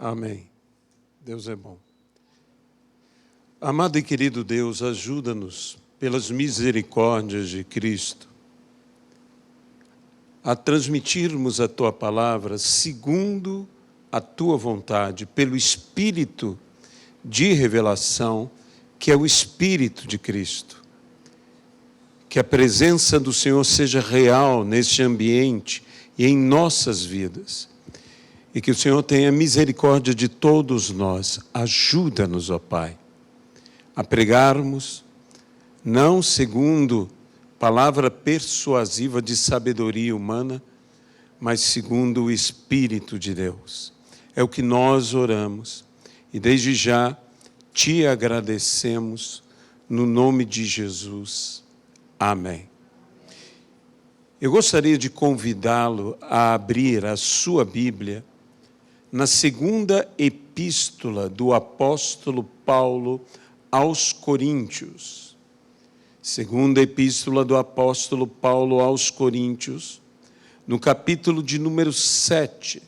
Amém. Deus é bom. Amado e querido Deus, ajuda-nos, pelas misericórdias de Cristo, a transmitirmos a Tua palavra segundo a Tua vontade, pelo Espírito de revelação, que é o Espírito de Cristo. Que a presença do Senhor seja real neste ambiente e em nossas vidas. E que o Senhor tenha misericórdia de todos nós. Ajuda-nos, ó Pai, a pregarmos, não segundo palavra persuasiva de sabedoria humana, mas segundo o Espírito de Deus. É o que nós oramos. E desde já te agradecemos, no nome de Jesus. Amém. Eu gostaria de convidá-lo a abrir a sua Bíblia na segunda epístola do apóstolo Paulo aos Coríntios. Segunda epístola do apóstolo Paulo aos Coríntios, no capítulo de número 7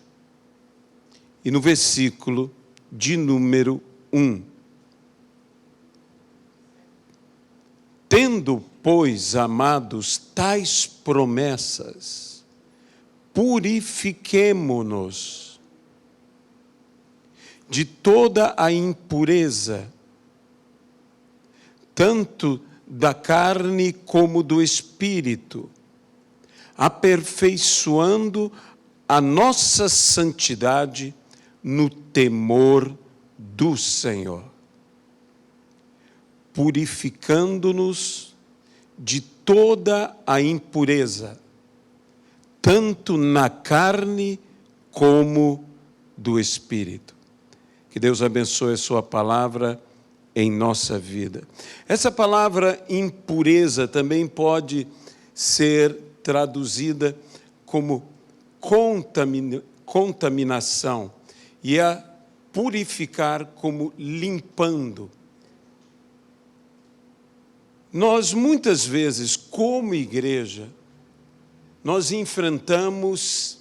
e no versículo de número 1. Tendo, pois, amados, tais promessas, purifiquemo-nos de toda a impureza, tanto da carne como do espírito, aperfeiçoando a nossa santidade no temor do Senhor, purificando-nos de toda a impureza, tanto na carne como do espírito. Que Deus abençoe a sua palavra em nossa vida. Essa palavra impureza também pode ser traduzida como contaminação e a purificar como limpando. Nós muitas vezes, como igreja, nós enfrentamos,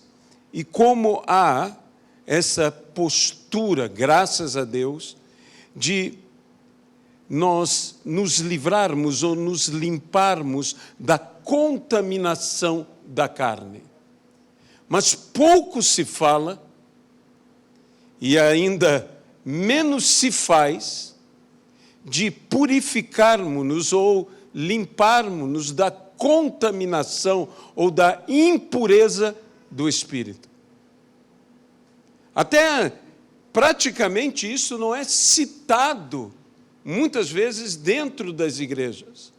e como há essa postura, graças a Deus, de nós nos livrarmos ou nos limparmos da contaminação da carne. Mas pouco se fala e ainda menos se faz de purificarmos-nos ou limparmos-nos da contaminação ou da impureza do espírito. Até praticamente isso não é citado muitas vezes dentro das igrejas.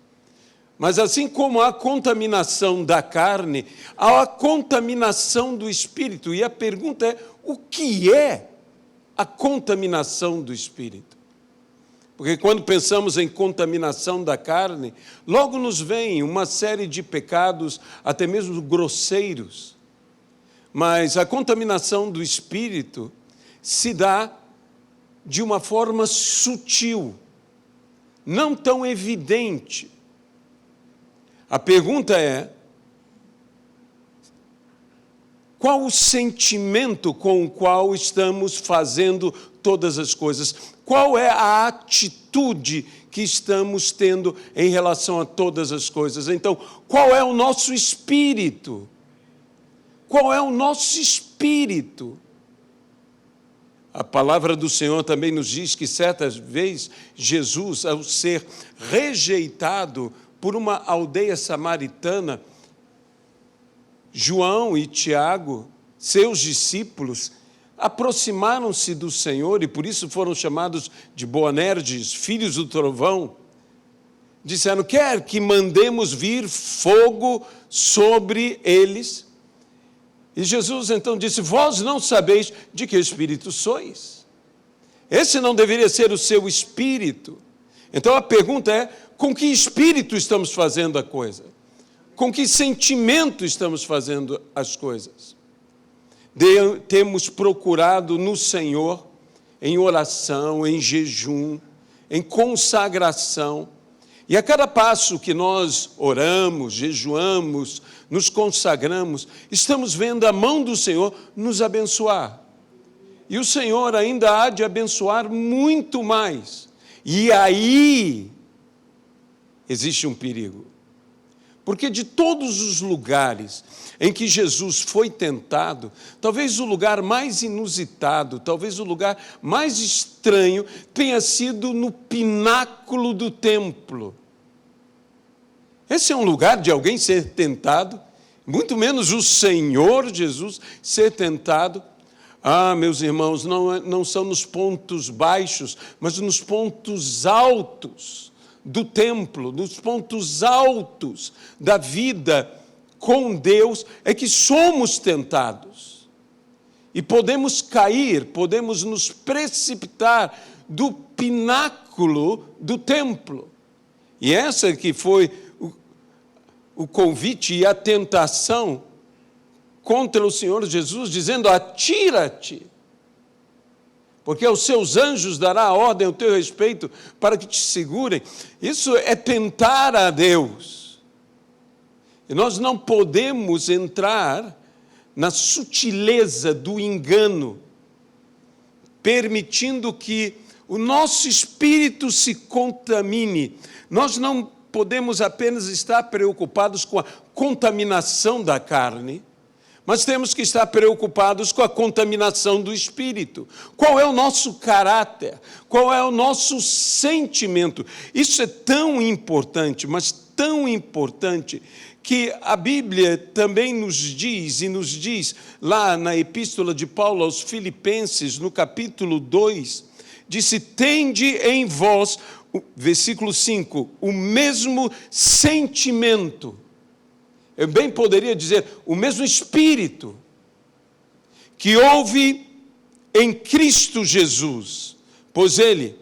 Mas assim como há a contaminação da carne, há a contaminação do espírito. E a pergunta é, o que é a contaminação do espírito? Porque quando pensamos em contaminação da carne, logo nos vem uma série de pecados, até mesmo grosseiros. Mas a contaminação do espírito se dá de uma forma sutil, não tão evidente. A pergunta é, qual o sentimento com o qual estamos fazendo todas as coisas? Qual é a atitude que estamos tendo em relação a todas as coisas? Então, qual é o nosso espírito? Qual é o nosso espírito? A palavra do Senhor também nos diz que certa vez Jesus, ao ser rejeitado por uma aldeia samaritana, João e Tiago, seus discípulos, aproximaram-se do Senhor e por isso foram chamados de Boanerges, filhos do trovão. Disseram, quer que mandemos vir fogo sobre eles? E Jesus então disse, vós não sabeis de que espírito sois. Esse não deveria ser o seu espírito. Então a pergunta é, com que espírito estamos fazendo a coisa? Com que sentimento estamos fazendo as coisas? Temos procurado no Senhor, em oração, em jejum, em consagração. E a cada passo que nós oramos, jejuamos, nos consagramos, estamos vendo a mão do Senhor nos abençoar. E o Senhor ainda há de abençoar muito mais. E aí existe um perigo. Porque de todos os lugares em que Jesus foi tentado, talvez o lugar mais inusitado, talvez o lugar mais estranho, tenha sido no pináculo do templo. Esse é um lugar de alguém ser tentado, muito menos o Senhor Jesus ser tentado. Ah, meus irmãos, não são nos pontos baixos, mas nos pontos altos do templo, nos pontos altos da vida com Deus, é que somos tentados. E podemos cair, podemos nos precipitar do pináculo do templo. E essa que foi o convite e a tentação contra o Senhor Jesus, dizendo: atira-te, porque aos seus anjos dará ordem ao teu respeito para que te segurem. Isso é tentar a Deus. E nós não podemos entrar na sutileza do engano, permitindo que o nosso espírito se contamine. Nós não podemos apenas estar preocupados com a contaminação da carne, mas temos que estar preocupados com a contaminação do espírito. Qual é o nosso caráter? Qual é o nosso sentimento? Isso é tão importante, mas tão importante, que a Bíblia também nos diz lá na epístola de Paulo aos Filipenses, no capítulo 2, disse: tende em vós, versículo 5, o mesmo sentimento. Eu bem poderia dizer, o mesmo Espírito que houve em Cristo Jesus, pois ele,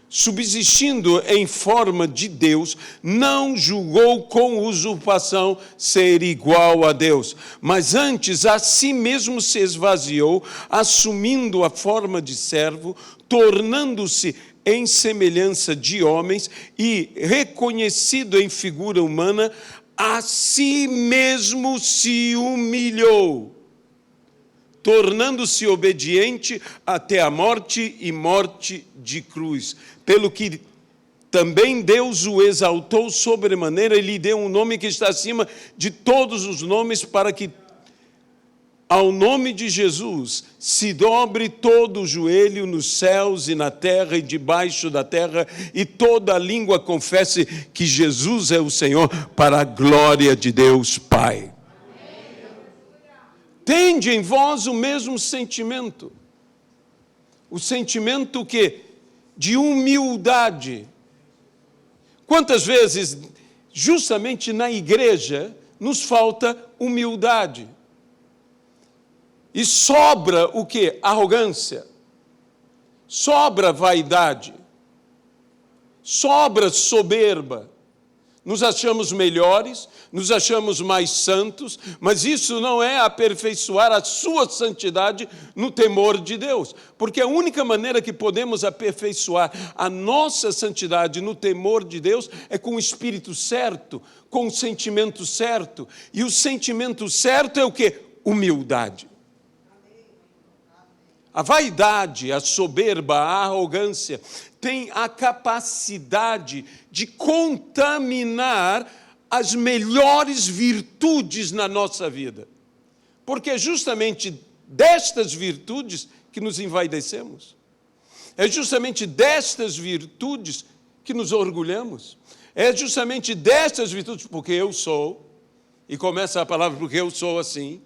subsistindo em forma de Deus, não julgou com usurpação ser igual a Deus, mas antes a si mesmo se esvaziou, assumindo a forma de servo, tornando-se em semelhança de homens e reconhecido em figura humana, a si mesmo se humilhou, tornando-se obediente até a morte e morte de cruz. Pelo que também Deus o exaltou sobremaneira e lhe deu um nome que está acima de todos os nomes, para que ao nome de Jesus se dobre todo o joelho nos céus e na terra e debaixo da terra, e toda língua confesse que Jesus é o Senhor, para a glória de Deus Pai. Tende em vós o mesmo sentimento, o sentimento que de humildade. Quantas vezes, justamente na igreja, nos falta humildade? E sobra o quê? Arrogância, sobra vaidade, sobra soberba. Nos achamos melhores, nos achamos mais santos, mas isso não é aperfeiçoar a sua santidade no temor de Deus. Porque a única maneira que podemos aperfeiçoar a nossa santidade no temor de Deus é com o espírito certo, com o sentimento certo. E o sentimento certo é o quê? Humildade. A vaidade, a soberba, a arrogância tem a capacidade de contaminar as melhores virtudes na nossa vida. Porque é justamente destas virtudes que nos envaidecemos. É justamente destas virtudes que nos orgulhamos. É justamente destas virtudes, porque eu sou, e começa a palavra porque eu sou assim,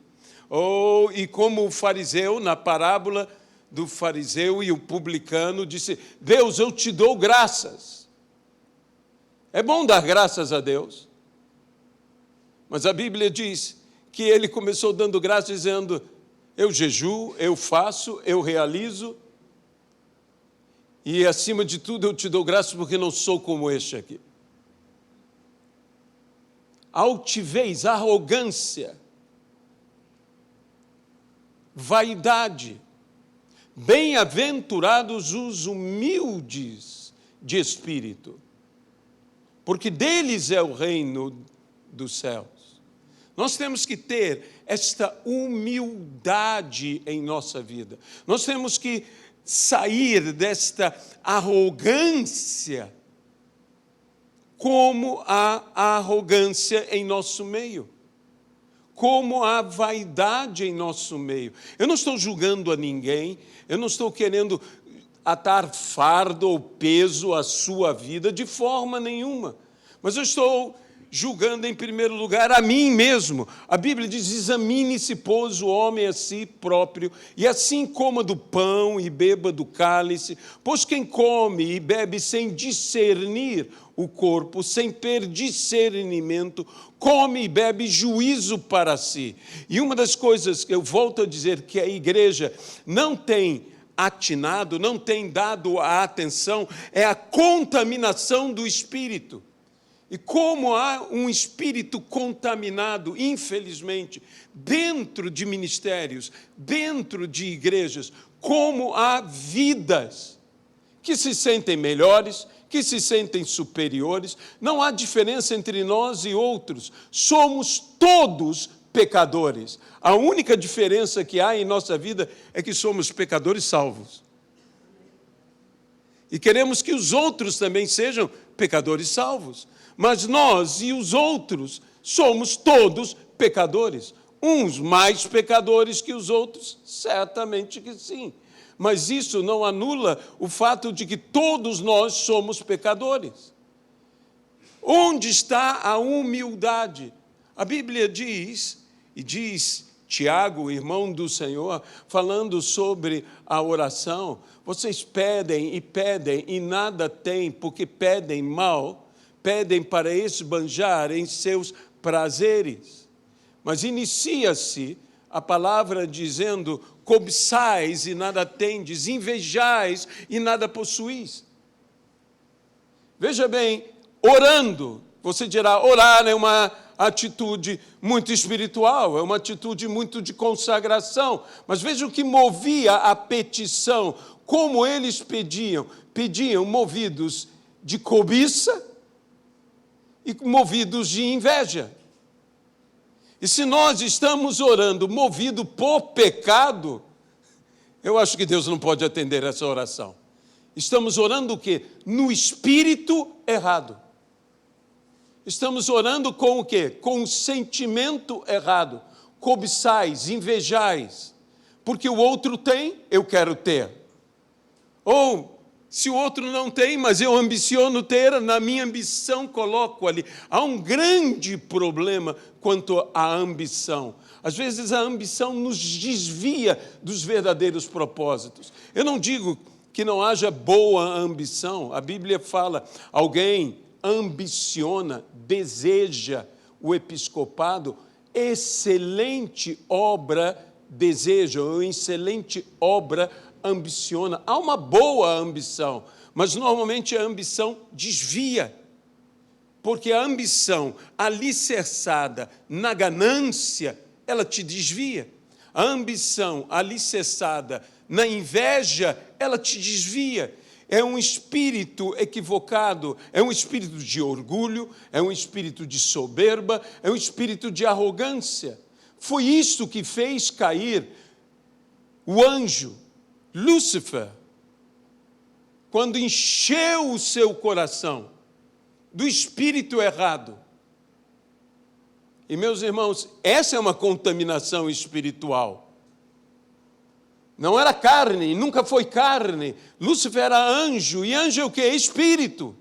e como o fariseu, na parábola do fariseu e o publicano, disse: Deus, eu te dou graças. É bom dar graças a Deus, mas a Bíblia diz que ele começou dando graças, dizendo: eu jejuo, eu faço, eu realizo, e acima de tudo eu te dou graças porque não sou como este aqui. Altivez, arrogância, vaidade. Bem-aventurados os humildes de espírito, porque deles é o reino dos céus. Nós temos que ter esta humildade em nossa vida. Nós temos que sair desta arrogância, como a arrogância em nosso meio, como a vaidade em nosso meio. Eu não estou julgando a ninguém, eu não estou querendo atar fardo ou peso à sua vida de forma nenhuma, mas eu estou julgando em primeiro lugar a mim mesmo. A Bíblia diz: examine-se, pois, o homem a si próprio, e assim coma do pão e beba do cálice, pois quem come e bebe sem discernir o corpo, sem ter discernimento, come e bebe juízo para si. E uma das coisas que eu volto a dizer que a igreja não tem atinado, não tem dado a atenção, é a contaminação do espírito. E como há um espírito contaminado, infelizmente, dentro de ministérios, dentro de igrejas, como há vidas que se sentem melhores, que se sentem superiores, não há diferença entre nós e outros, somos todos pecadores. A única diferença que há em nossa vida é que somos pecadores salvos. E queremos que os outros também sejam pecadores salvos. Mas nós e os outros somos todos pecadores. Uns mais pecadores que os outros, certamente que sim. Mas isso não anula o fato de que todos nós somos pecadores. Onde está a humildade? A Bíblia diz, e diz Tiago, irmão do Senhor, falando sobre a oração: vocês pedem e nada têm, porque pedem mal, pedem para esbanjar em seus prazeres. Mas inicia-se a palavra dizendo: cobiçais e nada tendes, invejais e nada possuís. Veja bem, orando, você dirá, orar é uma atitude muito espiritual, é uma atitude muito de consagração, mas veja o que movia a petição, como eles pediam movidos de cobiça e movidos de inveja. E se nós estamos orando movido por pecado, eu acho que Deus não pode atender essa oração. Estamos orando o quê? No espírito errado. Estamos orando com o quê? Com o sentimento errado. Cobiçais, invejais, porque o outro tem, eu quero ter. Ou, se o outro não tem, mas eu ambiciono ter, na minha ambição coloco ali. Há um grande problema quanto à ambição. Às vezes a ambição nos desvia dos verdadeiros propósitos. Eu não digo que não haja boa ambição. A Bíblia fala, alguém ambiciona, deseja o episcopado, excelente obra deseja, ou excelente obra ambiciona. Há uma boa ambição, mas normalmente a ambição desvia, porque a ambição alicerçada na ganância, ela te desvia. A ambição alicerçada na inveja, ela te desvia. É um espírito equivocado, é um espírito de orgulho, é um espírito de soberba, é um espírito de arrogância. Foi isso que fez cair o anjo Lúcifer, quando encheu o seu coração do espírito errado. E, meus irmãos, essa é uma contaminação espiritual. Não era carne, nunca foi carne. Lúcifer era anjo, e anjo é o quê? Espírito.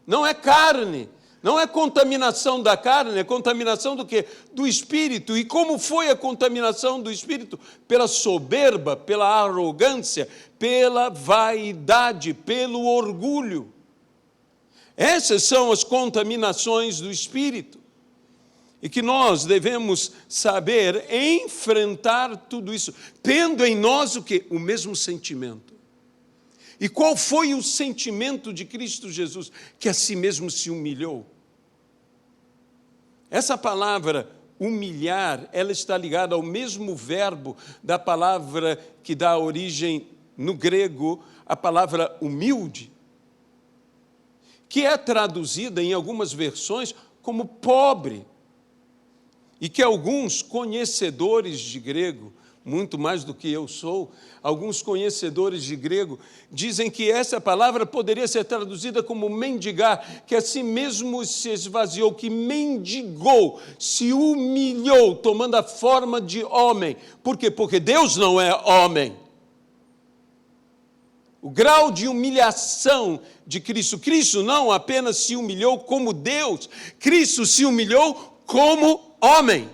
Não é carne. Não é contaminação da carne, é contaminação do quê? Do espírito. E como foi a contaminação do espírito? Pela soberba, pela arrogância, pela vaidade, pelo orgulho. Essas são as contaminações do espírito. E que nós devemos saber enfrentar tudo isso, tendo em nós o quê? O mesmo sentimento. E qual foi o sentimento de Cristo Jesus? Que a si mesmo se humilhou. Essa palavra humilhar, ela está ligada ao mesmo verbo da palavra que dá origem no grego, a palavra humilde, que é traduzida em algumas versões como pobre. e que alguns conhecedores de grego, muito mais do que eu sou, alguns conhecedores de grego dizem que essa palavra poderia ser traduzida como mendigar, que assim mesmo se esvaziou, que mendigou, se humilhou, tomando a forma de homem. Por quê? Porque Deus não é homem. O grau de humilhação de Cristo, Cristo não apenas se humilhou como Deus, Cristo se humilhou como homem.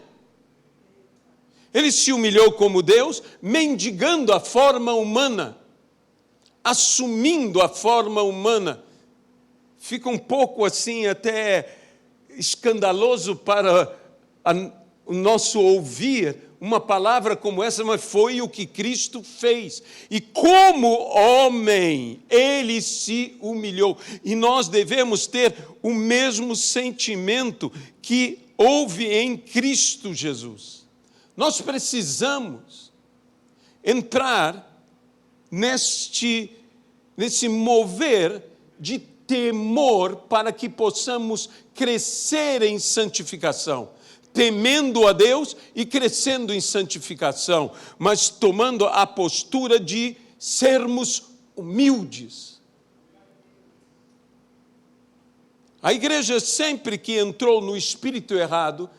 Ele se humilhou como Deus, mendigando a forma humana, assumindo a forma humana. Fica um pouco assim até escandaloso para o nosso ouvir uma palavra como essa, mas foi o que Cristo fez. E como homem, ele se humilhou. E nós devemos ter o mesmo sentimento que houve em Cristo Jesus. Nós precisamos entrar nesse mover de temor para que possamos crescer em santificação, temendo a Deus e crescendo em santificação, mas tomando a postura de sermos humildes. A igreja, sempre que entrou no espírito errado,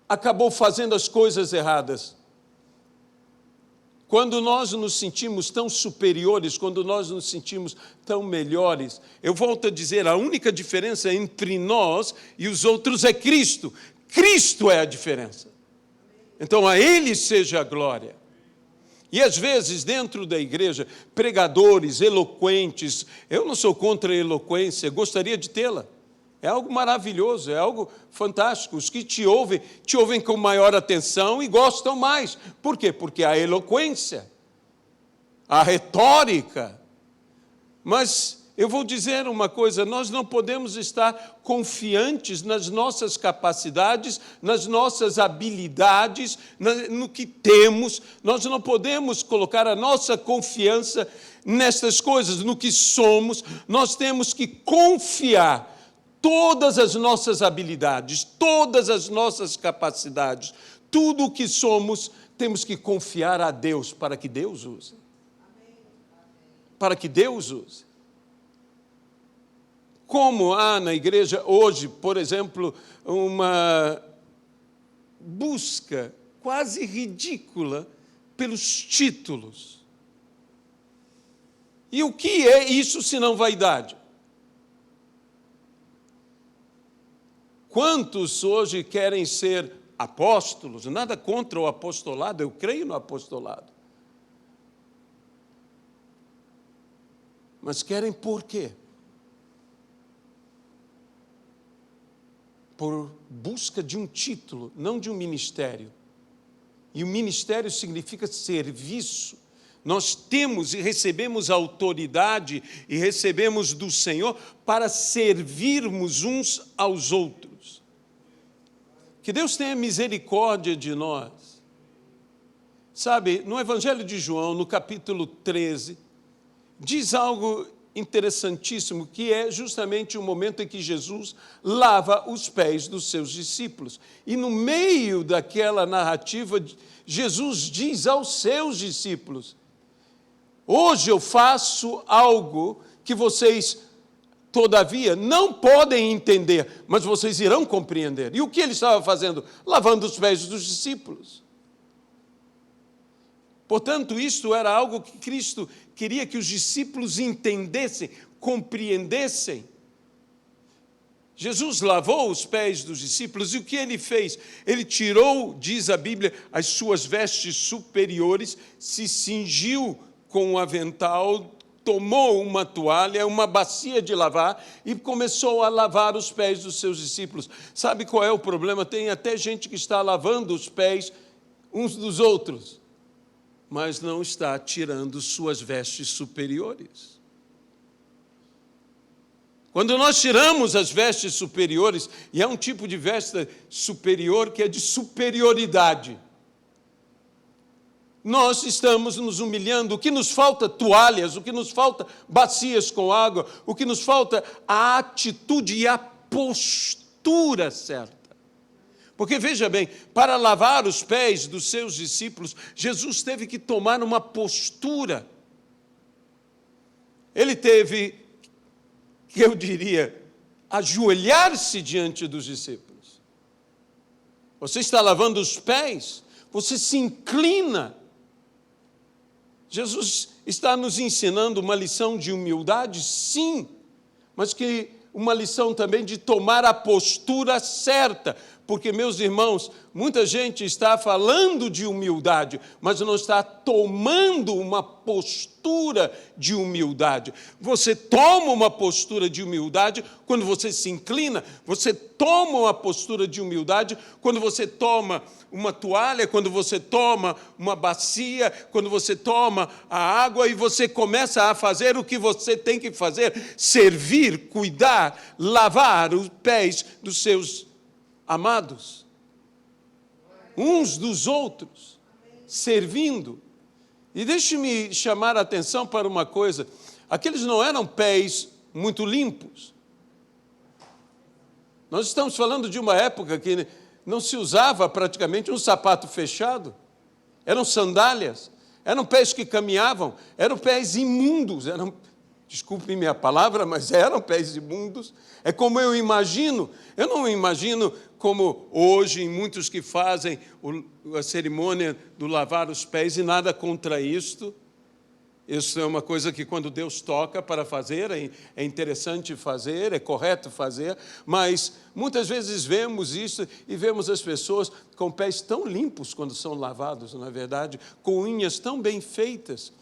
acabou fazendo as coisas erradas. Quando nós nos sentimos tão superiores, quando nós nos sentimos tão melhores, eu volto a dizer, a única diferença entre nós e os outros é Cristo. Cristo é a diferença. Então, a Ele seja a glória. E, às vezes, dentro da igreja, pregadores eloquentes, eu não sou contra a eloquência, gostaria de tê-la. É algo maravilhoso, é algo fantástico. Os que te ouvem com maior atenção e gostam mais. Por quê? Porque a eloquência, a retórica. Mas eu vou dizer uma coisa, nós não podemos estar confiantes nas nossas capacidades, nas nossas habilidades, no que temos. Nós não podemos colocar a nossa confiança nessas coisas, no que somos. Nós temos que confiar todas as nossas habilidades, todas as nossas capacidades, tudo o que somos, temos que confiar a Deus para que Deus use. Para que Deus use. Como há na igreja hoje, por exemplo, uma busca quase ridícula pelos títulos. E o que é isso senão vaidade? Quantos hoje querem ser apóstolos? Nada contra o apostolado, eu creio no apostolado. Mas querem por quê? Por busca de um título, não de um ministério. E o ministério significa serviço. Nós temos e recebemos autoridade e recebemos do Senhor para servirmos uns aos outros. Que Deus tenha misericórdia de nós. Sabe, no Evangelho de João, no capítulo 13, diz algo interessantíssimo, que é justamente o momento em que Jesus lava os pés dos seus discípulos. E no meio daquela narrativa, Jesus diz aos seus discípulos: hoje eu faço algo que vocês, todavia, não podem entender, mas vocês irão compreender. E o que ele estava fazendo? Lavando os pés dos discípulos. Portanto, isto era algo que Cristo queria que os discípulos entendessem, compreendessem. Jesus lavou os pés dos discípulos e o que ele fez? Ele tirou, diz a Bíblia, as suas vestes superiores, se cingiu com um avental, tomou uma toalha, uma bacia de lavar e começou a lavar os pés dos seus discípulos. Sabe qual é o problema? Tem até gente que está lavando os pés uns dos outros, mas não está tirando suas vestes superiores. Quando nós tiramos as vestes superiores, e é um tipo de veste superior que é de superioridade, nós estamos nos humilhando. O que nos falta? Toalhas, o que nos falta? Bacias com água, o que nos falta? A atitude e a postura certa. Porque, veja bem, para lavar os pés dos seus discípulos, Jesus teve que tomar uma postura. Ele teve, eu diria, ajoelhar-se diante dos discípulos. Você está lavando os pés, você se inclina. Jesus está nos ensinando uma lição de humildade, sim, mas que uma lição também de tomar a postura certa. Porque, meus irmãos, muita gente está falando de humildade, mas não está tomando uma postura de humildade. Você toma uma postura de humildade quando você se inclina, você toma uma postura de humildade quando você toma uma toalha, quando você toma uma bacia, quando você toma a água e você começa a fazer o que você tem que fazer, servir, cuidar, lavar os pés dos seus amados, uns dos outros, servindo. E deixe-me chamar a atenção para uma coisa: aqueles não eram pés muito limpos. Nós estamos falando de uma época que não se usava praticamente um sapato fechado, eram sandálias, eram pés que caminhavam, eram pés imundos, desculpe minha palavra, mas eram pés imundos. É como eu não imagino como hoje muitos que fazem a cerimônia do lavar os pés, e nada contra isto. Isso é uma coisa que quando Deus toca para fazer, é interessante fazer, é correto fazer, mas muitas vezes vemos isso e vemos as pessoas com pés tão limpos quando são lavados, na verdade, com unhas tão bem feitas.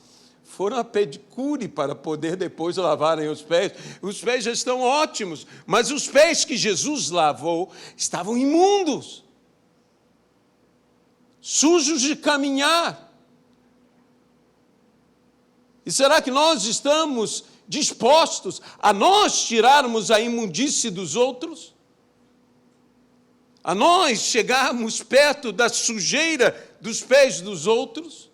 Foram a pedicure para poder depois lavarem os pés. Os pés já estão ótimos, mas os pés que Jesus lavou estavam imundos, sujos de caminhar. E será que nós estamos dispostos a nós tirarmos a imundície dos outros? A nós chegarmos perto da sujeira dos pés dos outros?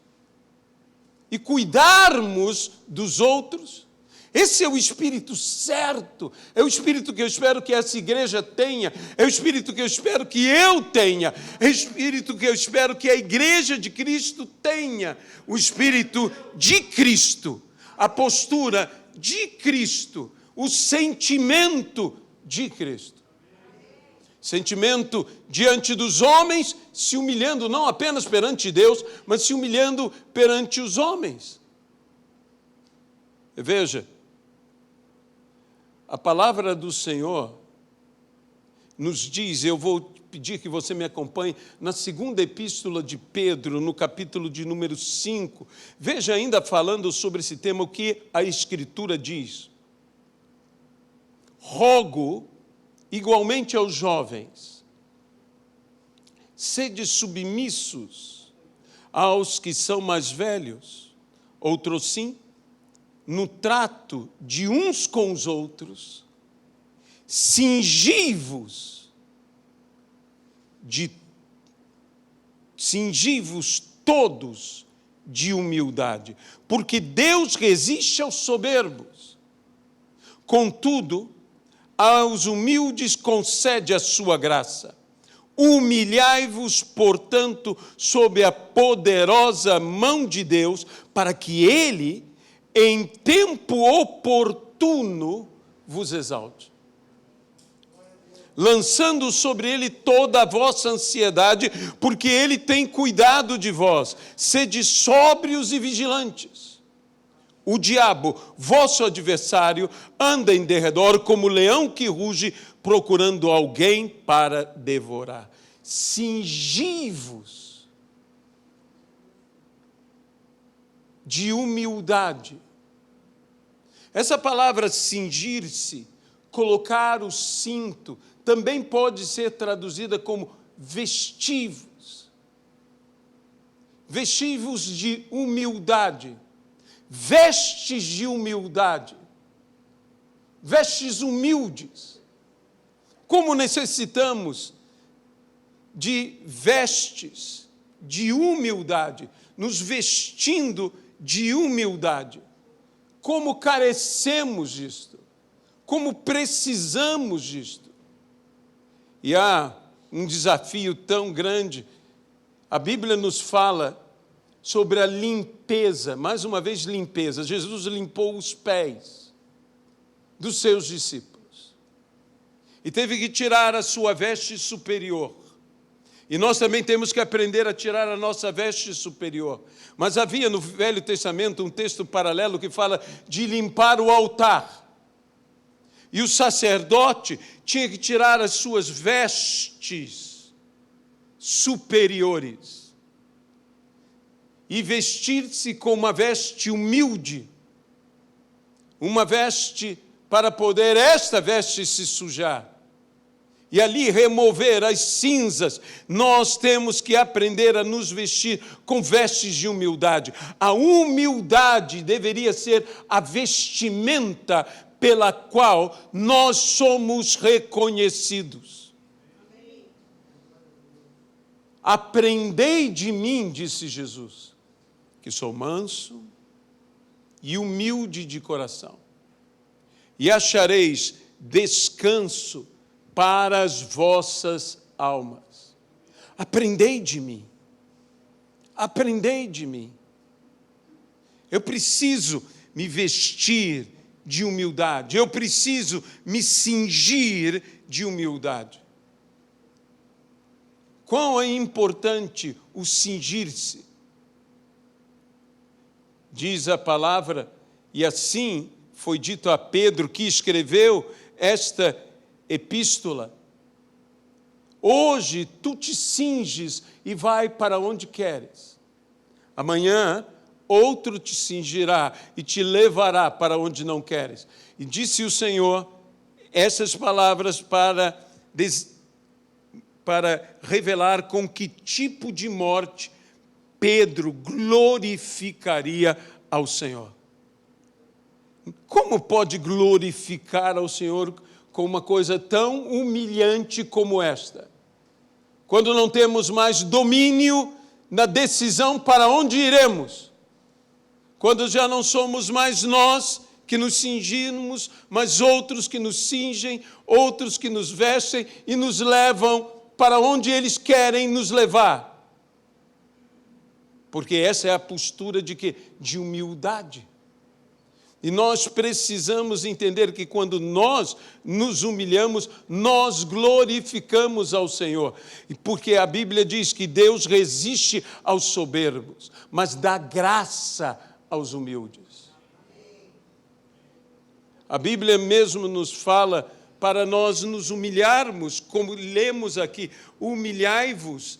E cuidarmos dos outros? Esse é o espírito certo, é o espírito que eu espero que essa igreja tenha, é o espírito que eu espero que eu tenha, é o espírito que eu espero que a igreja de Cristo tenha, o espírito de Cristo, a postura de Cristo, o sentimento de Cristo. Sentimento diante dos homens, se humilhando não apenas perante Deus, mas se humilhando perante os homens. Veja, a palavra do Senhor nos diz, eu vou pedir que você me acompanhe, na segunda epístola de Pedro, no capítulo de número 5, veja ainda falando sobre esse tema, o que a Escritura diz. Rogo, igualmente aos jovens, sede submissos aos que são mais velhos, outrossim, no trato de uns com os outros, cingivos todos de humildade, porque Deus resiste aos soberbos, contudo, aos humildes concede a sua graça. Humilhai-vos, portanto, sob a poderosa mão de Deus, para que Ele, em tempo oportuno, vos exalte. Lançando sobre Ele toda a vossa ansiedade, porque Ele tem cuidado de vós. Sede sóbrios e vigilantes. O diabo, vosso adversário, anda em derredor como leão que ruge, procurando alguém para devorar. Cingi-vos de humildade. Essa palavra cingir-se, colocar o cinto, também pode ser traduzida como vestivos. Vestivos de humildade. Vestes de humildade, vestes humildes. Como necessitamos de vestes de humildade, nos vestindo de humildade. Como carecemos disto, como precisamos disto. E há um desafio tão grande. A Bíblia nos fala sobre a limpeza, mais uma vez limpeza. Jesus limpou os pés dos seus discípulos e teve que tirar a sua veste superior. E nós também temos que aprender a tirar a nossa veste superior. Mas havia no Velho Testamento um texto paralelo que fala de limpar o altar. E o sacerdote tinha que tirar as suas vestes superiores e vestir-se com uma veste humilde, uma veste para poder esta veste se sujar e ali remover as cinzas. Nós temos que aprender a nos vestir com vestes de humildade. A humildade deveria ser a vestimenta pela qual nós somos reconhecidos. Aprendei de mim, disse Jesus, que sou manso e humilde de coração, e achareis descanso para as vossas almas. Aprendei de mim. Aprendei de mim. Eu preciso me vestir de humildade. Eu preciso me cingir de humildade. Quão é importante o cingir-se? Diz a palavra, e assim foi dito a Pedro, que escreveu esta epístola: hoje tu te cinges e vai para onde queres. Amanhã outro te cingirá e te levará para onde não queres. E disse o Senhor essas palavras para revelar com que tipo de morte Pedro glorificaria ao Senhor. Como pode glorificar ao Senhor com uma coisa tão humilhante como esta? Quando não temos mais domínio na decisão para onde iremos. Quando já não somos mais nós que nos cingimos, mas outros que nos cingem, outros que nos vestem e nos levam para onde eles querem nos levar. Porque essa é a postura de quê? De humildade. E nós precisamos entender que quando nós nos humilhamos, nós glorificamos ao Senhor. E porque a Bíblia diz que Deus resiste aos soberbos, mas dá graça aos humildes. A Bíblia mesmo nos fala para nós nos humilharmos, como lemos aqui: humilhai-vos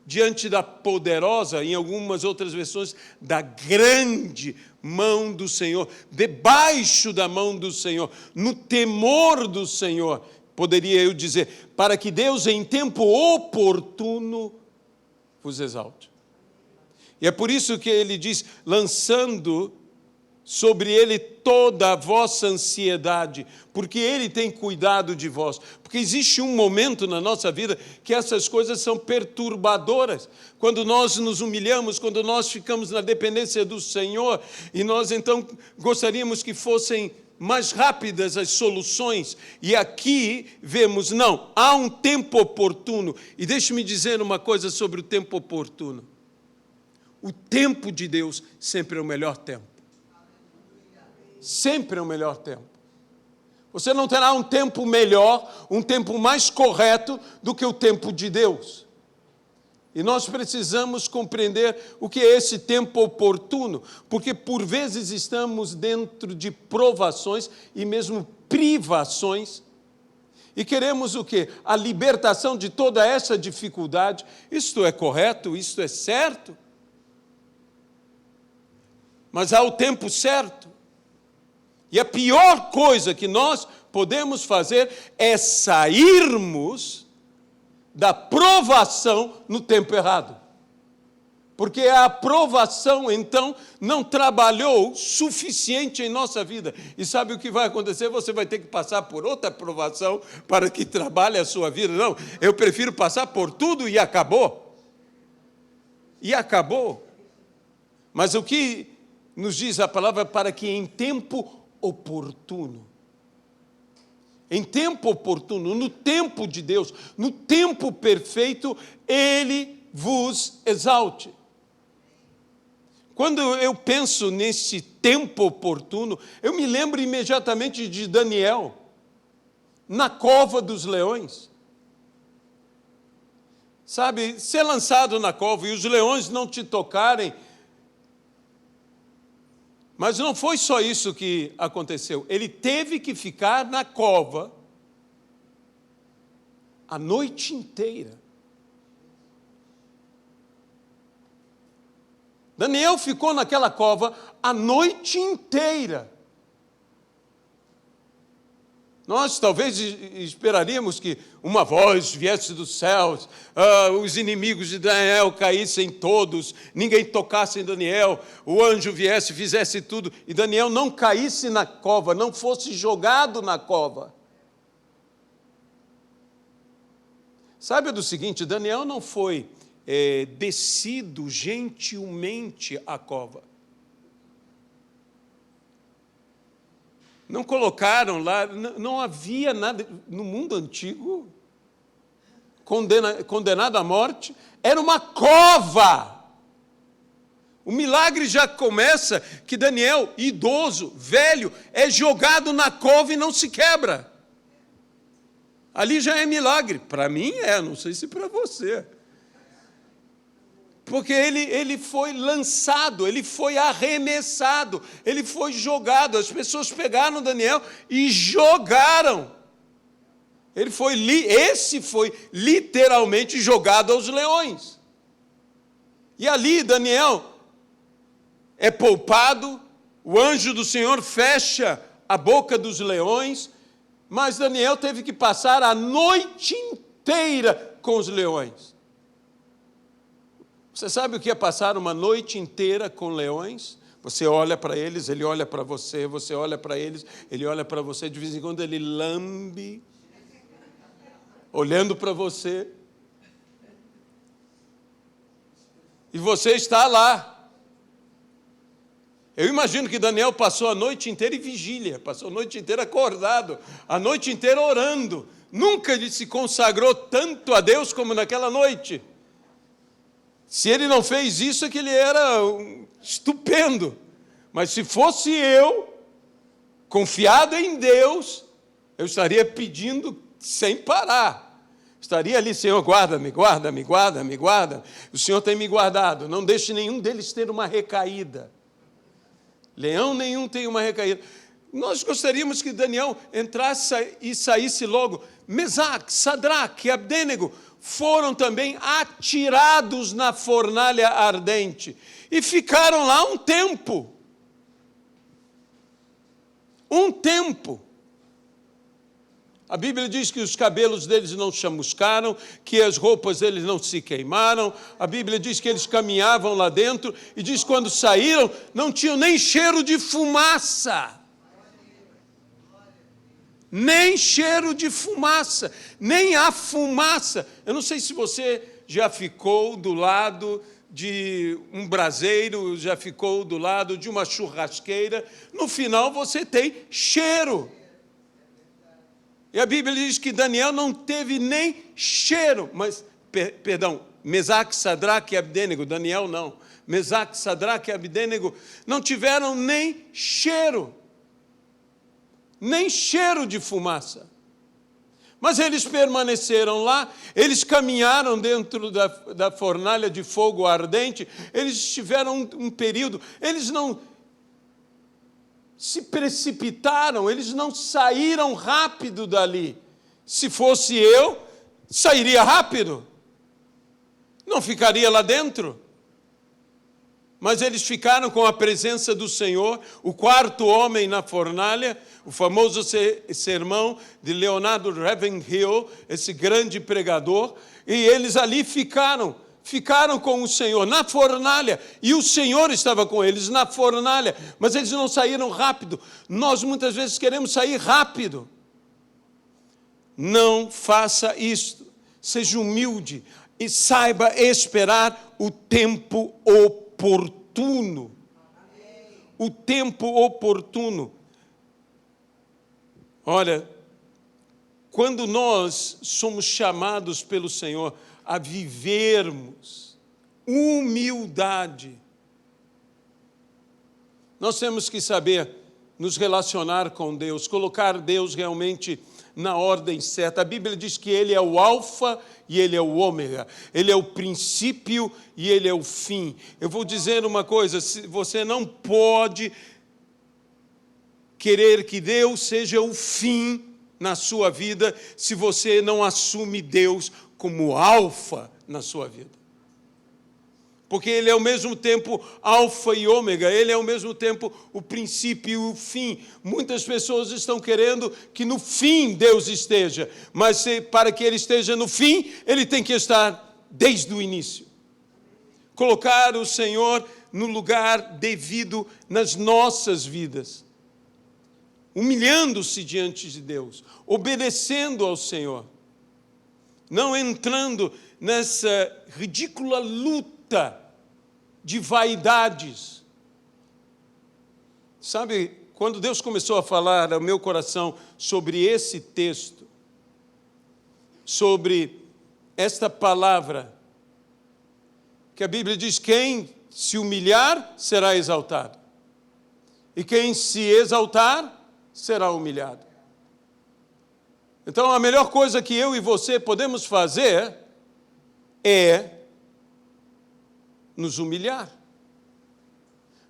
diante da poderosa, em algumas outras versões, da grande mão do Senhor, debaixo da mão do Senhor, no temor do Senhor, poderia eu dizer, para que Deus em tempo oportuno vos exalte. E é por isso que ele diz, lançando sobre ele toda a vossa ansiedade, porque ele tem cuidado de vós. Porque existe um momento na nossa vida que essas coisas são perturbadoras. Quando nós nos humilhamos, quando nós ficamos na dependência do Senhor, e nós então gostaríamos que fossem mais rápidas as soluções. E aqui vemos, não, há um tempo oportuno. E deixe-me dizer uma coisa sobre o tempo oportuno. O tempo de Deus sempre é o melhor tempo. Sempre é o melhor tempo. Você não terá um tempo melhor, um tempo mais correto do que o tempo de Deus. E nós precisamos compreender o que é esse tempo oportuno, porque por vezes estamos dentro de provações e mesmo privações, e queremos o quê? A libertação de toda essa dificuldade. Isto é correto? Isto é certo? Mas há o tempo certo. E a pior coisa que nós podemos fazer é sairmos da provação no tempo errado. Porque a provação, então, não trabalhou suficiente em nossa vida. E sabe o que vai acontecer? Você vai ter que passar por outra provação para que trabalhe a sua vida. Não, eu prefiro passar por tudo e acabou. E acabou. Mas o que nos diz a palavra? Para que em tempo oportuno. Em tempo oportuno, no tempo de Deus, no tempo perfeito, Ele vos exalte. Quando eu penso nesse tempo oportuno, eu me lembro imediatamente de Daniel, na cova dos leões. Sabe, ser lançado na cova e os leões não te tocarem. Mas não foi só isso que aconteceu. Ele teve que ficar na cova a noite inteira. Daniel ficou naquela cova a noite inteira. Nós talvez esperaríamos que uma voz viesse dos céus, os inimigos de Daniel caíssem todos, ninguém tocasse em Daniel, o anjo viesse, fizesse tudo, e Daniel não caísse na cova, não fosse jogado na cova. Sabe do seguinte, Daniel não foi descido gentilmente à cova. Não colocaram lá, não havia nada no mundo antigo condenado à morte, era uma cova. O milagre já começa que Daniel, idoso, velho, é jogado na cova e não se quebra. Ali já é milagre. Para mim não sei se para você. Porque ele foi lançado, ele foi arremessado, ele foi jogado. As pessoas pegaram Daniel e jogaram. Esse foi literalmente jogado aos leões. E ali Daniel é poupado, o anjo do Senhor fecha a boca dos leões, mas Daniel teve que passar a noite inteira com os leões. Você sabe o que é passar uma noite inteira com leões? Você olha para eles, ele olha para você, você olha para eles, ele olha para você, de vez em quando ele lambe, olhando para você. E você está lá. Eu imagino que Daniel passou a noite inteira em vigília, passou a noite inteira acordado, a noite inteira orando. Nunca ele se consagrou tanto a Deus como naquela noite. Se ele não fez isso, é que ele era estupendo. Mas se fosse eu, confiado em Deus, eu estaria pedindo sem parar. Estaria ali, Senhor, guarda-me, guarda-me, guarda-me, guarda. O Senhor tem me guardado. Não deixe nenhum deles ter uma recaída. Leão nenhum tem uma recaída. Nós gostaríamos que Daniel entrasse e saísse logo. Mesaque, Sadraque e Abdênego foram também atirados na fornalha ardente e ficaram lá um tempo. Um tempo. A Bíblia diz que os cabelos deles não chamuscaram, que as roupas deles não se queimaram. A Bíblia diz que eles caminhavam lá dentro e diz que quando saíram não tinham nem cheiro de fumaça. Nem cheiro de fumaça, nem a fumaça. Eu não sei se você já ficou do lado de um braseiro, já ficou do lado de uma churrasqueira. No final você tem cheiro. E a Bíblia diz que Daniel não teve nem cheiro, mas, Mesaque, Sadraque e Abdênego, Daniel não. Mesaque, Sadraque e Abdênego não tiveram nem cheiro. Nem cheiro de fumaça. Mas eles permaneceram lá, eles caminharam dentro da fornalha de fogo ardente, eles tiveram um período, eles não se precipitaram, eles não saíram rápido dali. Se fosse eu, sairia rápido, não ficaria lá dentro. Mas eles ficaram com a presença do Senhor, o quarto homem na fornalha, o famoso sermão de Leonardo Ravenhill, esse grande pregador, e eles ali ficaram com o Senhor na fornalha, e o Senhor estava com eles na fornalha, mas eles não saíram rápido. Nós muitas vezes queremos sair rápido. Não faça isto, seja humilde e saiba esperar o tempo oportuno. O tempo oportuno. Olha, quando nós somos chamados pelo Senhor a vivermos humildade, nós temos que saber nos relacionar com Deus, colocar Deus realmente na ordem certa. A Bíblia diz que Ele é o alfa e Ele é o ômega. Ele é o princípio e Ele é o fim. Eu vou dizer uma coisa, você não pode querer que Deus seja o fim na sua vida se você não assume Deus como alfa na sua vida. Porque Ele é ao mesmo tempo alfa e ômega, Ele é ao mesmo tempo o princípio e o fim. Muitas pessoas estão querendo que no fim Deus esteja, mas para que Ele esteja no fim, Ele tem que estar desde o início. Colocar o Senhor no lugar devido nas nossas vidas, humilhando-se diante de Deus, obedecendo ao Senhor, não entrando nessa ridícula luta de vaidades. Sabe, quando Deus começou a falar ao meu coração sobre esse texto, sobre esta palavra, que a Bíblia diz: quem se humilhar será exaltado, e quem se exaltar será humilhado. Então, a melhor coisa que eu e você podemos fazer é nos humilhar.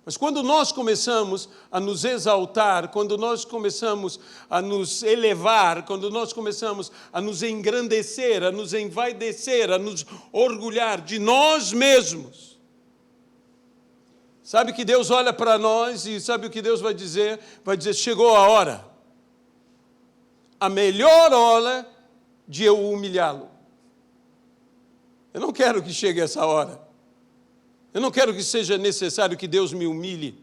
Mas quando nós começamos a nos exaltar, quando nós começamos a nos elevar, quando nós começamos a nos engrandecer, a nos envaidecer, a nos orgulhar de nós mesmos, sabe que Deus olha para nós e sabe o que Deus vai dizer? Vai dizer: chegou a hora, a melhor hora de eu humilhá-lo. Eu não quero que chegue essa hora. Eu não quero que seja necessário que Deus me humilhe,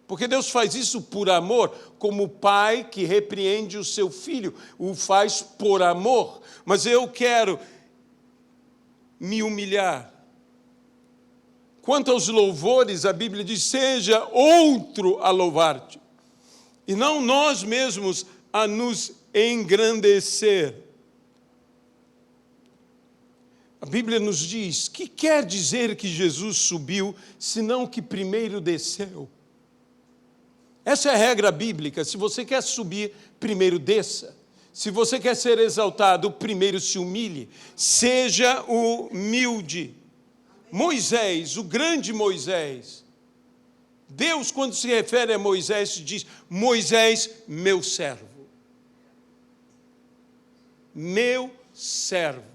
porque Deus faz isso por amor, como o pai que repreende o seu filho, o faz por amor. Mas eu quero me humilhar. Quanto aos louvores, a Bíblia diz: seja outro a louvar-te, e não nós mesmos a nos engrandecer. A Bíblia nos diz: que quer dizer que Jesus subiu, senão que primeiro desceu? Essa é a regra bíblica. Se você quer subir, primeiro desça. Se você quer ser exaltado, primeiro se humilhe. Seja humilde. Moisés, o grande Moisés, Deus, quando se refere a Moisés, diz: Moisés, meu servo. Meu servo.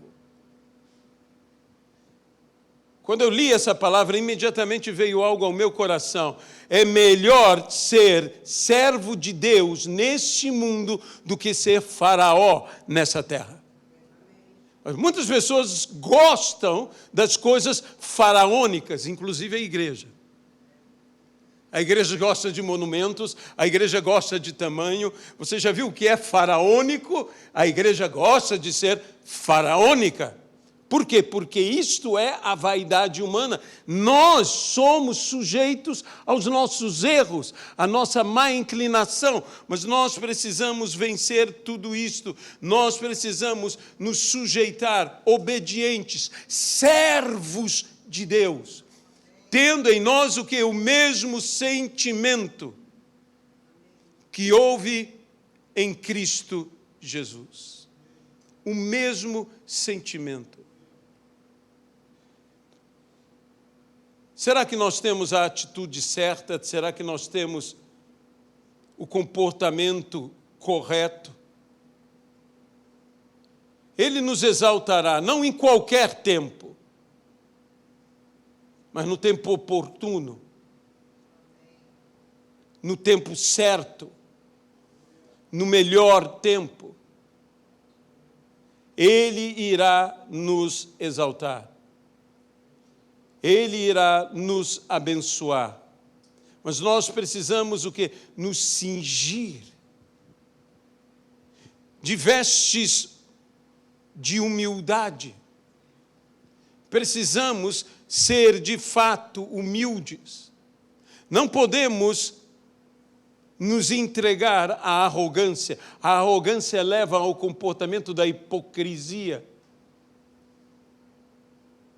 Quando eu li essa palavra, imediatamente veio algo ao meu coração. É melhor ser servo de Deus neste mundo do que ser faraó nessa terra. Muitas pessoas gostam das coisas faraônicas, inclusive a igreja. A igreja gosta de monumentos, a igreja gosta de tamanho. Você já viu o que é faraônico? A igreja gosta de ser faraônica. Por quê? Porque isto é a vaidade humana. Nós somos sujeitos aos nossos erros, à nossa má inclinação, mas nós precisamos vencer tudo isto. Nós precisamos nos sujeitar, obedientes, servos de Deus, tendo em nós o que? O mesmo sentimento que houve em Cristo Jesus. O mesmo sentimento. Será que nós temos a atitude certa? Será que nós temos o comportamento correto? Ele nos exaltará, não em qualquer tempo, mas no tempo oportuno, no tempo certo, no melhor tempo. Ele irá nos exaltar. Ele irá nos abençoar. Mas nós precisamos o quê? Nos cingir de vestes de humildade. Precisamos ser de fato humildes. Não podemos nos entregar à arrogância. A arrogância leva ao comportamento da hipocrisia.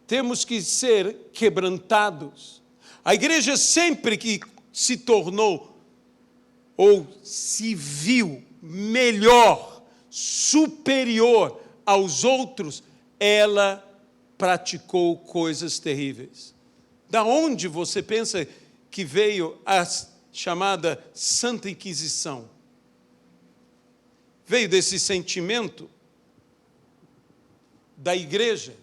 Temos que ser quebrantados. A igreja sempre que se tornou ou se viu melhor, superior aos outros, ela praticou coisas terríveis. Da onde você pensa que veio a chamada Santa Inquisição? Veio desse sentimento da igreja,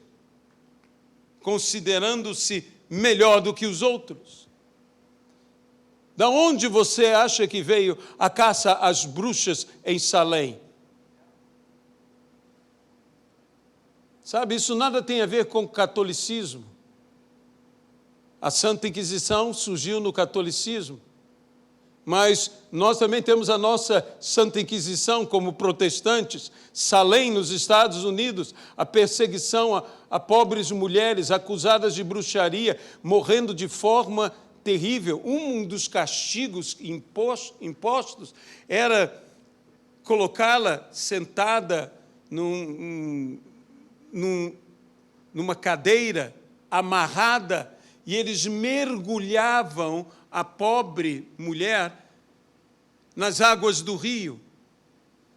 considerando-se melhor do que os outros. Da onde você acha que veio a caça às bruxas em Salém? Sabe, isso nada tem a ver com o catolicismo. A Santa Inquisição surgiu no catolicismo, mas nós também temos a nossa Santa Inquisição como protestantes. Salém, nos Estados Unidos, a perseguição a pobres mulheres acusadas de bruxaria, morrendo de forma terrível. Um dos castigos impostos era colocá-la sentada numa cadeira, amarrada, e eles mergulhavam a pobre mulher nas águas do rio.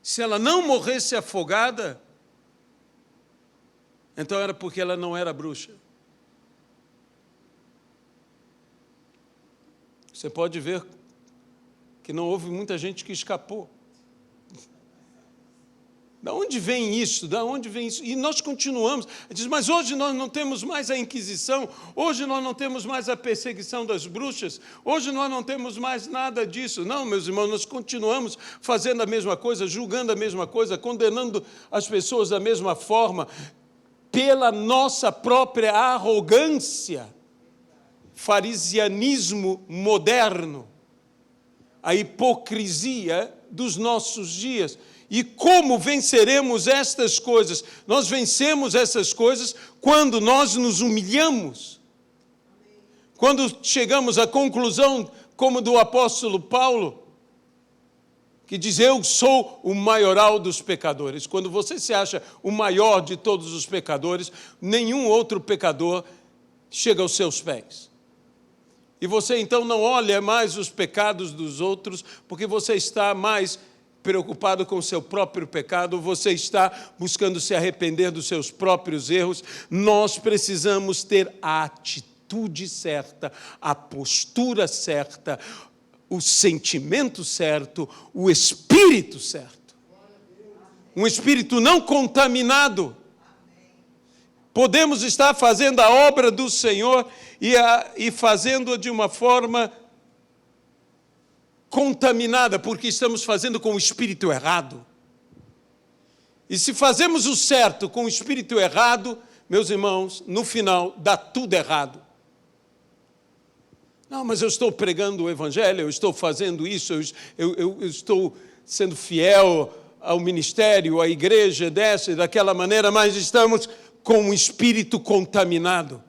Se ela não morresse afogada, então era porque ela não era bruxa. Você pode ver que não houve muita gente que escapou. Da onde vem isso? Da onde vem isso? E nós continuamos. Diz, mas hoje nós não temos mais a Inquisição, hoje nós não temos mais a perseguição das bruxas, hoje nós não temos mais nada disso. Não, meus irmãos, nós continuamos fazendo a mesma coisa, julgando a mesma coisa, condenando as pessoas da mesma forma, pela nossa própria arrogância, farisianismo moderno, a hipocrisia dos nossos dias. E como venceremos estas coisas? Nós vencemos essas coisas quando nós nos humilhamos. Quando chegamos à conclusão, como do apóstolo Paulo, que diz, eu sou o maioral dos pecadores. Quando você se acha o maior de todos os pecadores, nenhum outro pecador chega aos seus pés. E você então não olha mais os pecados dos outros, porque você está mais preocupado com o seu próprio pecado, você está buscando se arrepender dos seus próprios erros. Nós precisamos ter a atitude certa, a postura certa, o sentimento certo, o espírito certo. Um espírito não contaminado. Podemos estar fazendo a obra do Senhor e fazendo-a de uma forma contaminada, porque estamos fazendo com o espírito errado. E se fazemos o certo com o espírito errado, meus irmãos, no final dá tudo errado. Não, mas eu estou pregando o Evangelho, eu estou fazendo isso, eu estou sendo fiel ao ministério, à igreja, dessa e daquela maneira, mas estamos com o espírito contaminado.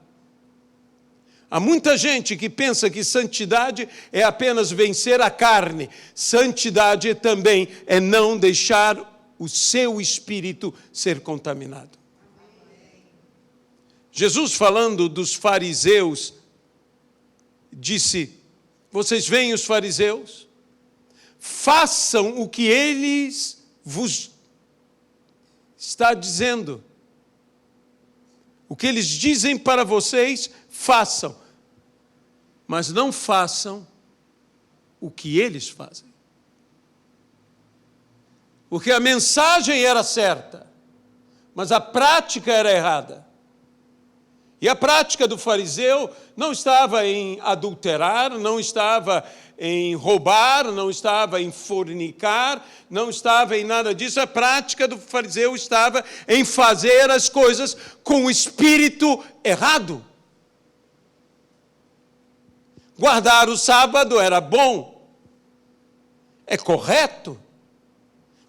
Há muita gente que pensa que santidade é apenas vencer a carne. Santidade também é não deixar o seu espírito ser contaminado. Jesus, falando dos fariseus, disse, vocês veem os fariseus? Façam o que eles vos está dizendo. O que eles dizem para vocês, façam. Mas não façam o que eles fazem. Porque a mensagem era certa, mas a prática era errada. E a prática do fariseu não estava em adulterar, não estava em roubar, não estava em fornicar, não estava em nada disso. A prática do fariseu estava em fazer as coisas com o espírito errado. Guardar o sábado era bom, é correto,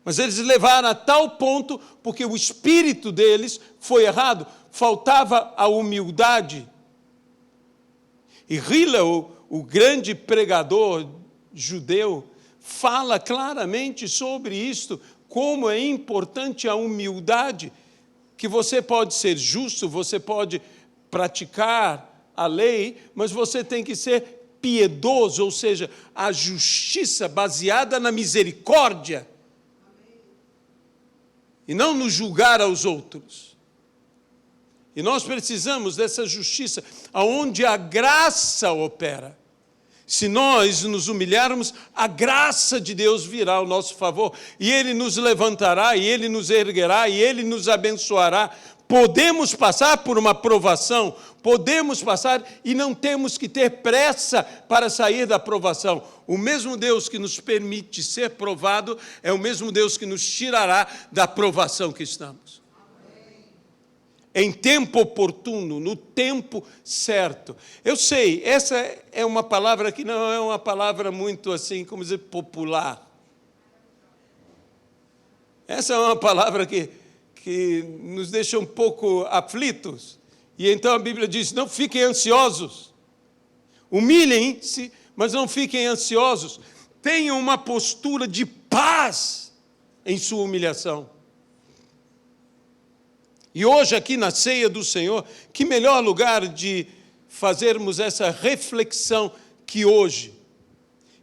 mas eles levaram a tal ponto porque o espírito deles foi errado, faltava a humildade. E Hillel, o grande pregador judeu, fala claramente sobre isto, como é importante a humildade, que você pode ser justo, você pode praticar a lei, mas você tem que ser piedoso, ou seja, a justiça baseada na misericórdia, e não no julgar aos outros. E nós precisamos dessa justiça, aonde a graça opera. Se nós nos humilharmos, a graça de Deus virá ao nosso favor, e Ele nos levantará, e Ele nos erguerá, e Ele nos abençoará. Podemos passar por uma provação, podemos passar e não temos que ter pressa para sair da provação. O mesmo Deus que nos permite ser provado é o mesmo Deus que nos tirará da provação que estamos. Em tempo oportuno, no tempo certo. Eu sei, essa é uma palavra que não é uma palavra muito assim, como dizer, popular. Essa é uma palavra que nos deixa um pouco aflitos. E então a Bíblia diz, não fiquem ansiosos. Humilhem-se, mas não fiquem ansiosos. Tenham uma postura de paz em sua humilhação. E hoje, aqui na ceia do Senhor, que melhor lugar de fazermos essa reflexão que hoje.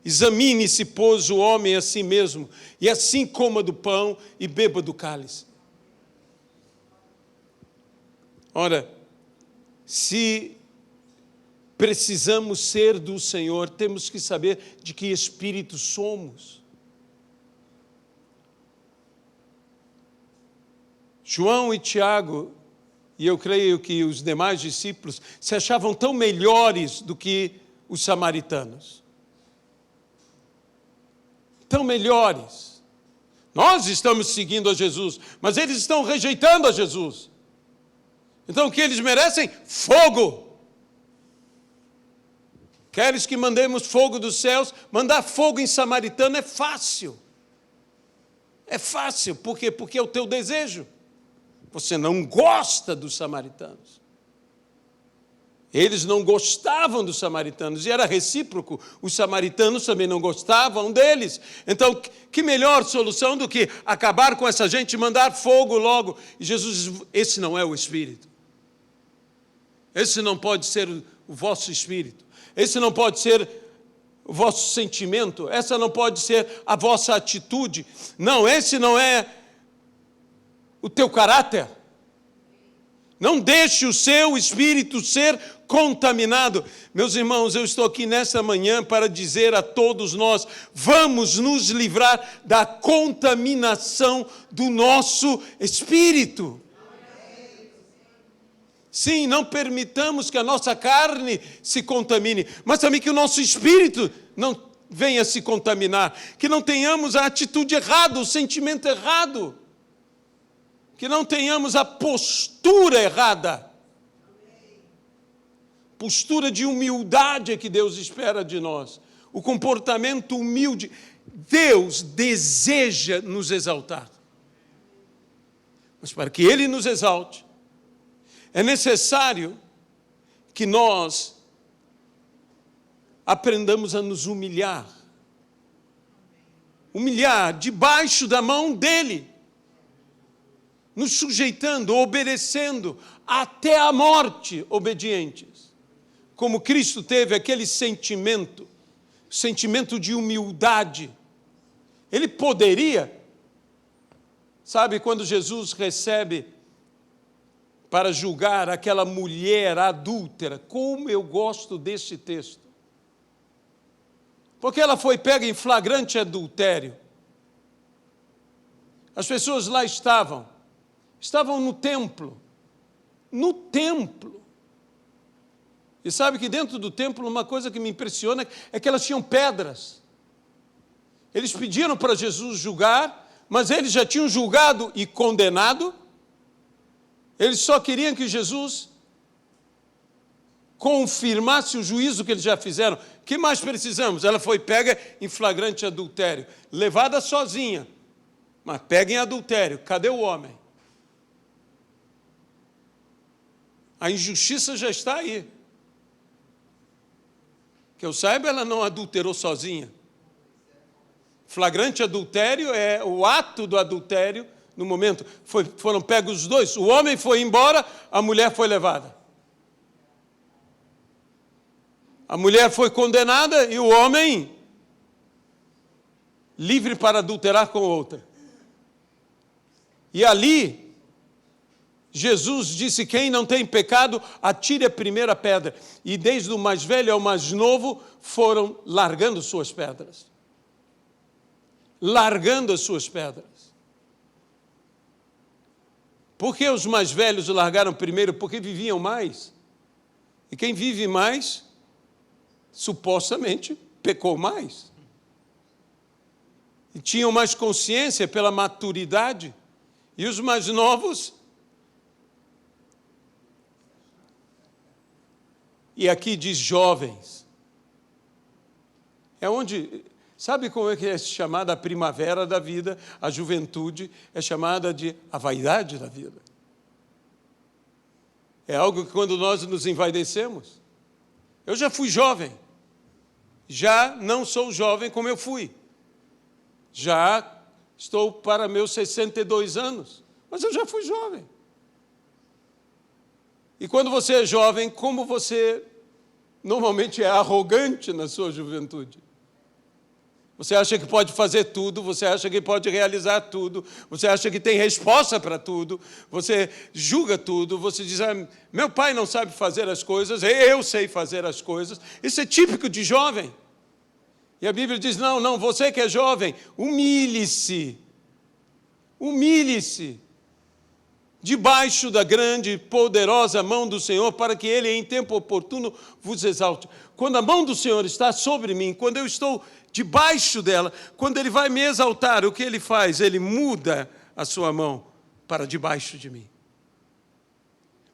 Examine-se, pois, o homem a si mesmo, e assim coma do pão e beba do cálice. Ora, se precisamos ser do Senhor, temos que saber de que espírito somos. João e Tiago, e eu creio que os demais discípulos, se achavam tão melhores do que os samaritanos. Tão melhores. Nós estamos seguindo a Jesus, mas eles estão rejeitando a Jesus. Então o que eles merecem? Fogo. Queres que mandemos fogo dos céus? Mandar fogo em samaritano é fácil. É fácil, por quê? Porque é o teu desejo. Você não gosta dos samaritanos. Eles não gostavam dos samaritanos, e era recíproco. Os samaritanos também não gostavam deles. Então, que melhor solução do que acabar com essa gente e mandar fogo logo? E Jesus diz, esse não é o Espírito. Esse não pode ser o vosso Espírito. Esse não pode ser o vosso sentimento. Essa não pode ser a vossa atitude. Não, esse não é o teu caráter. Não deixe o seu espírito ser contaminado. Meus irmãos, eu estou aqui nessa manhã para dizer a todos nós, vamos nos livrar da contaminação do nosso espírito. Sim, não permitamos que a nossa carne se contamine, mas também que o nosso espírito não venha se contaminar, que não tenhamos a atitude errada, o sentimento errado, que não tenhamos a postura errada. Postura de humildade é que Deus espera de nós. O comportamento humilde. Deus deseja nos exaltar. Mas para que Ele nos exalte, é necessário que nós aprendamos a nos humilhar. Humilhar debaixo da mão dEle. Nos sujeitando, obedecendo, até a morte, obedientes. Como Cristo teve aquele sentimento de humildade. Ele poderia, sabe, quando Jesus recebe para julgar aquela mulher adúltera, como eu gosto desse texto. Porque ela foi pega em flagrante adultério. As pessoas lá estavam no templo. No templo. E sabe que dentro do templo, uma coisa que me impressiona é que elas tinham pedras. Eles pediram para Jesus julgar, mas eles já tinham julgado e condenado. Eles só queriam que Jesus confirmasse o juízo que eles já fizeram. O que mais precisamos? Ela foi pega em flagrante adultério, levada sozinha, mas pega em adultério. Cadê o homem? A injustiça já está aí. Que eu saiba, ela não adulterou sozinha. Flagrante adultério é o ato do adultério no momento. Foram pegos os dois. O homem foi embora, a mulher foi levada. A mulher foi condenada e o homem livre para adulterar com outra. E ali, Jesus disse: quem não tem pecado, atire a primeira pedra. E desde o mais velho ao mais novo, foram largando suas pedras. Largando as suas pedras. Por que os mais velhos largaram primeiro? Porque viviam mais. E quem vive mais, supostamente, pecou mais. E tinham mais consciência pela maturidade. E os mais novos... E aqui diz jovens. É onde... Sabe como é que é chamada a primavera da vida? A juventude é chamada de a vaidade da vida. É algo que quando nós nos envaidecemos... Eu já fui jovem. Já não sou jovem como eu fui. Já estou para meus 62 anos. Mas eu já fui jovem. E quando você é jovem, como você normalmente é arrogante na sua juventude? Você acha que pode fazer tudo, você acha que pode realizar tudo, você acha que tem resposta para tudo, você julga tudo, você diz: meu pai não sabe fazer as coisas, eu sei fazer as coisas. Isso é típico de jovem. E a Bíblia diz: não, você que é jovem, humilhe-se. Humilhe-se debaixo da grande e poderosa mão do Senhor, para que Ele, em tempo oportuno, vos exalte. Quando a mão do Senhor está sobre mim, quando eu estou debaixo dela, quando Ele vai me exaltar, o que Ele faz? Ele muda a sua mão para debaixo de mim.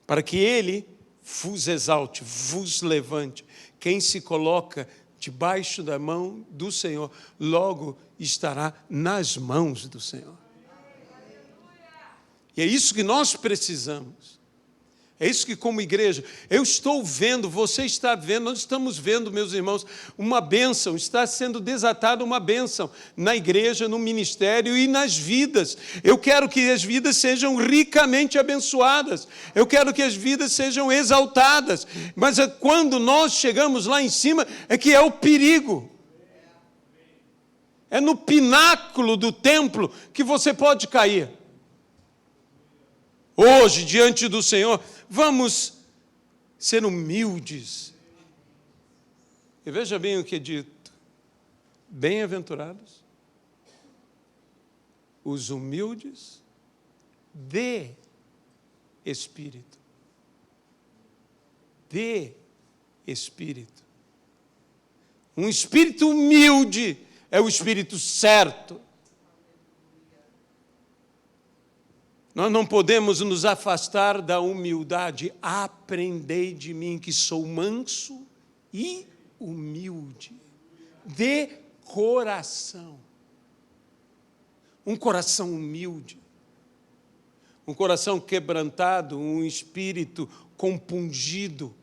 Para que Ele vos exalte, vos levante. Quem se coloca debaixo da mão do Senhor, logo estará nas mãos do Senhor. E é isso que nós precisamos. É isso que, como igreja, eu estou vendo, você está vendo, nós estamos vendo, meus irmãos, uma bênção, está sendo desatada uma bênção na igreja, no ministério e nas vidas. Eu quero que as vidas sejam ricamente abençoadas. Eu quero que as vidas sejam exaltadas. Mas quando nós chegamos lá em cima, é que é o perigo. É no pináculo do templo que você pode cair. Hoje, diante do Senhor, vamos ser humildes. E veja bem o que é dito. Bem-aventurados os humildes de espírito. De espírito. Um espírito humilde é o espírito certo. Nós não podemos nos afastar da humildade. Aprendei de mim que sou manso e humilde, de coração. Um coração humilde, um coração quebrantado, um espírito compungido.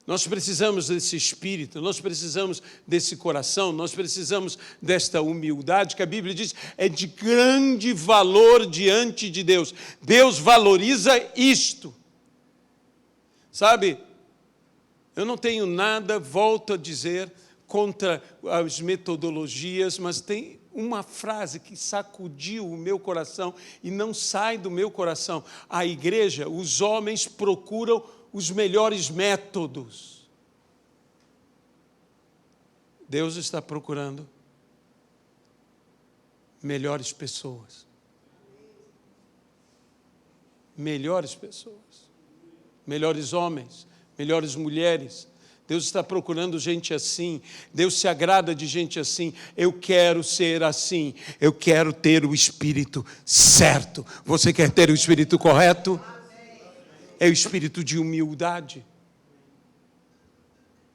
Nós precisamos desse espírito, nós precisamos desse coração, nós precisamos desta humildade que a Bíblia diz é de grande valor diante de Deus. Deus valoriza isto. Sabe, eu não tenho nada, volto a dizer, contra as metodologias, mas tem uma frase que sacudiu o meu coração e não sai do meu coração. A igreja, os homens procuram os melhores métodos. Deus está procurando melhores pessoas. Melhores pessoas. Melhores homens, melhores mulheres. Deus está procurando gente assim. Deus se agrada de gente assim. Eu quero ser assim. Eu quero ter o espírito certo. Você quer ter o espírito correto? É o espírito de humildade.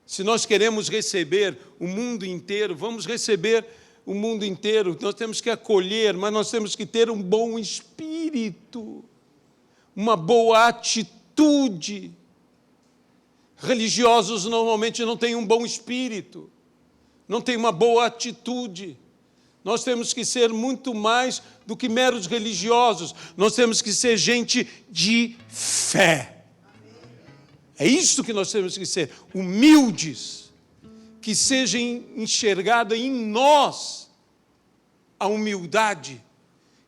Se nós queremos receber o mundo inteiro, vamos receber o mundo inteiro. Nós temos que acolher, mas nós temos que ter um bom espírito, uma boa atitude. Religiosos normalmente não têm um bom espírito. não tem uma boa atitude. Nós temos que ser muito mais do que meros religiosos. Nós temos que ser gente de fé. É isso que nós temos que ser, humildes. Que seja enxergada em nós a humildade.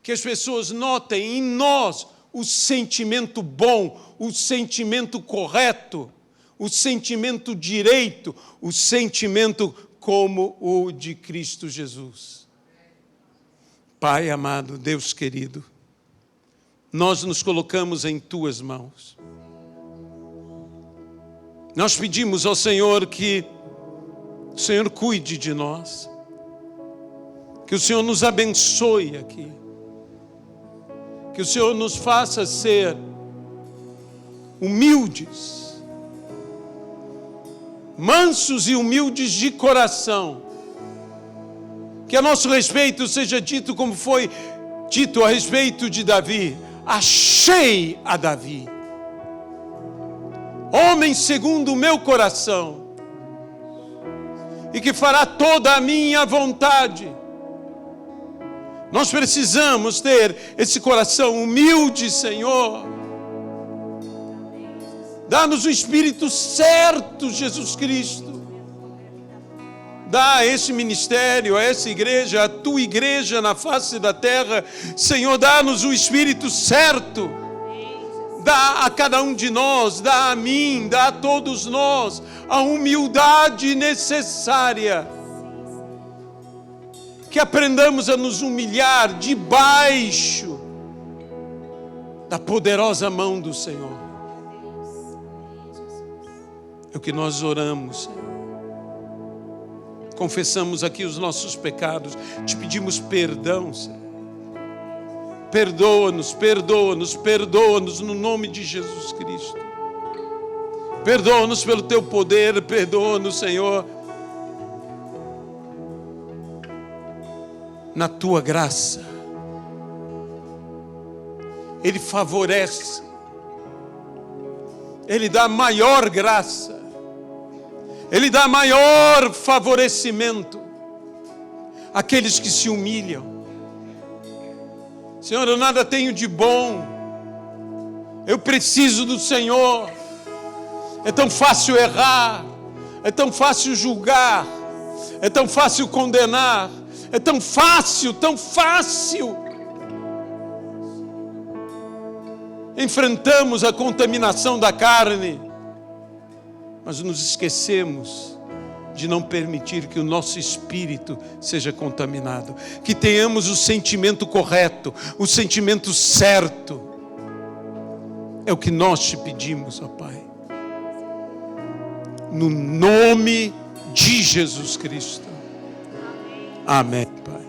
Que as pessoas notem em nós o sentimento bom, o sentimento correto, o sentimento direito, o sentimento como o de Cristo Jesus. Pai amado, Deus querido, nós nos colocamos em Tuas mãos. Nós pedimos ao Senhor que o Senhor cuide de nós, que o Senhor nos abençoe aqui, que o Senhor nos faça ser humildes, mansos e humildes de coração. Que a nosso respeito seja dito como foi dito a respeito de Davi: achei a Davi, homem segundo o meu coração, e que fará toda a minha vontade. Nós precisamos ter esse coração humilde, Senhor. Dá-nos o Espírito certo, Jesus Cristo. Dá a esse ministério, a essa igreja, a Tua igreja na face da terra, Senhor, dá-nos o Espírito certo. Dá a cada um de nós, dá a mim, dá a todos nós a humildade necessária. Que aprendamos a nos humilhar debaixo da poderosa mão do Senhor. É o que nós oramos, Senhor. Confessamos aqui os nossos pecados, te pedimos perdão, Senhor. Perdoa-nos, perdoa-nos, perdoa-nos no nome de Jesus Cristo. Perdoa-nos pelo Teu poder, perdoa-nos, Senhor, na Tua graça. Ele favorece, Ele dá maior graça, Ele dá maior favorecimento àqueles que se humilham. Senhor, eu nada tenho de bom, eu preciso do Senhor. É tão fácil errar, é tão fácil julgar, é tão fácil condenar, é tão fácil, tão fácil. Enfrentamos a contaminação da carne, mas nos esquecemos de não permitir que o nosso espírito seja contaminado. Que tenhamos o sentimento correto, o sentimento certo. É o que nós te pedimos, ó Pai. No nome de Jesus Cristo. Amém, Pai.